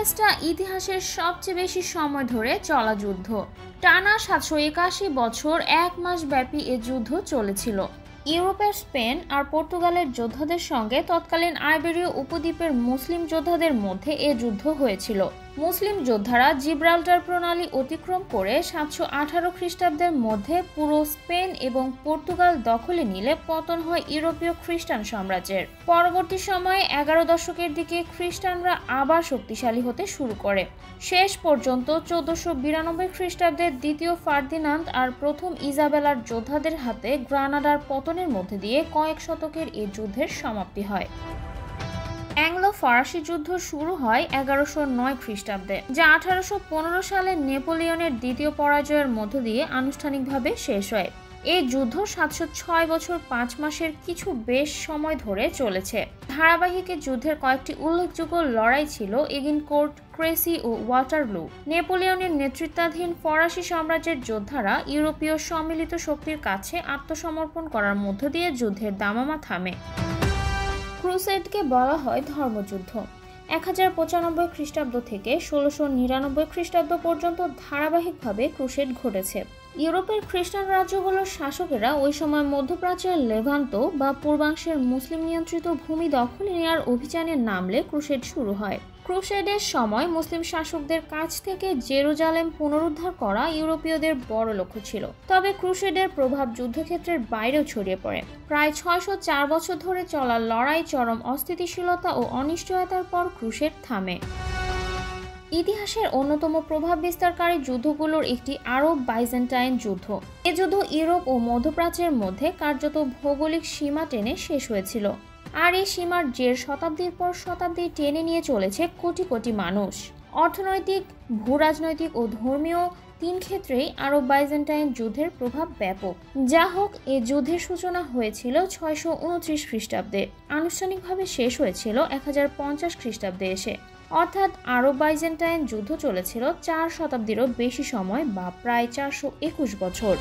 ম্যাচটা ইতিহাসের সবচেয়ে বেশি সময় ধরে চলা যুদ্ধ। টানা 781 বছর 1 মাস ব্যাপী এ যুদ্ধ চলেছিল। ইউরোপের স্পেন আর পর্তুগালের যোদ্ধাদের সঙ্গে তৎকালীন আইবেরীয় উপদ্বীপের মুসলিম যোদ্ধাদের মধ্যে এ যুদ্ধ হয়েছিল। মুসলিম যোদ্ধারা জিব্রাল্টার প্রণালী অতিক্রম করে 718 খ্রিস্টাব্দের মধ্যে পুরো স্পেন এবং পর্তুগাল দখলে নিলে পতন হয় ইউরোপীয় খ্রিস্টান সাম্রাজ্যের। পরবর্তী সময়ে 11 দশকের দিকে খ্রিস্টানরা আবার শক্তিশালী হতে শুরু করে। শেষ পর্যন্ত 1492 খ্রিস্টাব্দে দ্বিতীয় ফার্দিনান্দ আর প্রথম ইজাবেলার যোদ্ধাদের হাতে গ্রানাডার পতনের মধ্যে দিয়ে কয়েক শতকের এই যুদ্ধের সমাপ্তি হয়। অ্যাংলো ফরাসি যুদ্ধ শুরু হয় 1109 খ্রিস্টাব্দে, যা 1815 সালে নেপোলিয়নের দ্বিতীয় পরাজয়ের মধ্য দিয়ে আনুষ্ঠানিকভাবে শেষ হয়। এই যুদ্ধ 706 বছর 5 মাসের কিছু বেশ সময় ধরে চলেছে। ধারাবাহিক যুদ্ধের কয়েকটি উল্লেখযোগ্য লড়াই ছিল এগিনকোর্ট, ক্রেসি ও ওয়াটারলু। নেপোলিয়নের নেতৃত্বাধীন ফরাসি সাম্রাজ্যের যোদ্ধারা ইউরোপীয় সম্মিলিত শক্তির কাছে আত্মসমর্পণ করার মধ্য দিয়ে যুদ্ধের দামামা থামে। ক্রুসেডকে বলা হয় ধর্মযুদ্ধ। 1095 খ্রিস্টাব্দ থেকে 1699 খ্রিস্টাব্দ পর্যন্ত ধারাবাহিকভাবে ক্রুসেড ঘটেছে। ইউরোপের খ্রিস্টান রাজ্যগুলোর শাসকেরা ওই সময় মধ্যপ্রাচ্যের লেভান্ত বা পূর্বাংশের মুসলিম নিয়ন্ত্রিত ভূমি দখলে নেওয়ার অভিযানে নামলে ক্রুসেড শুরু হয়। ক্রুসেডের সময় মুসলিম শাসকদের কাছ থেকে জেরুজালেম পুনরুদ্ধার করা ইউরোপীয়দের বড় লক্ষ্য ছিল। তবে ক্রুসেডের প্রভাব যুদ্ধক্ষেত্রের বাইরেও ছড়িয়ে পড়ে। প্রায় 604 বছর ধরে চলা লড়াই, চরম অস্থিতিশীলতা ও অনিশ্চয়তার পর ক্রুসেড থামে। ইতিহাসের অন্যতম প্রভাব বিস্তারকারী যুদ্ধগুলোর একটি আরব বাইজেন্টাইন যুদ্ধ। এ যুদ্ধ ইউরোপ ও মধ্যপ্রাচ্যের মধ্যে কার্যত ভৌগোলিক সীমা টেনে শেষ হয়েছিল। আর এই সীমার জের শতাব্দীর পর শতাব্দী টেনে নিয়ে চলেছে কোটি কোটি মানুষ। অর্থনৈতিক, ভূরাজনৈতিক ও ধর্মীয় 3 ক্ষেত্রেই আরব বাইজেন্টাইন যুদ্ধের প্রভাব ব্যাপক। যা হোক, এই যুদ্ধের সূচনা হয়েছিল 629 খ্রিস্টাব্দে, আনুষ্ঠানিকভাবে শেষ হয়েছিল 1050 খ্রিস্টাব্দে এসে। অর্থাৎ আরব বাইজেন্টাইন যুদ্ধ চলেছিল 4 শতাব্দীরও বেশি সময় বা প্রায় 421 বছর।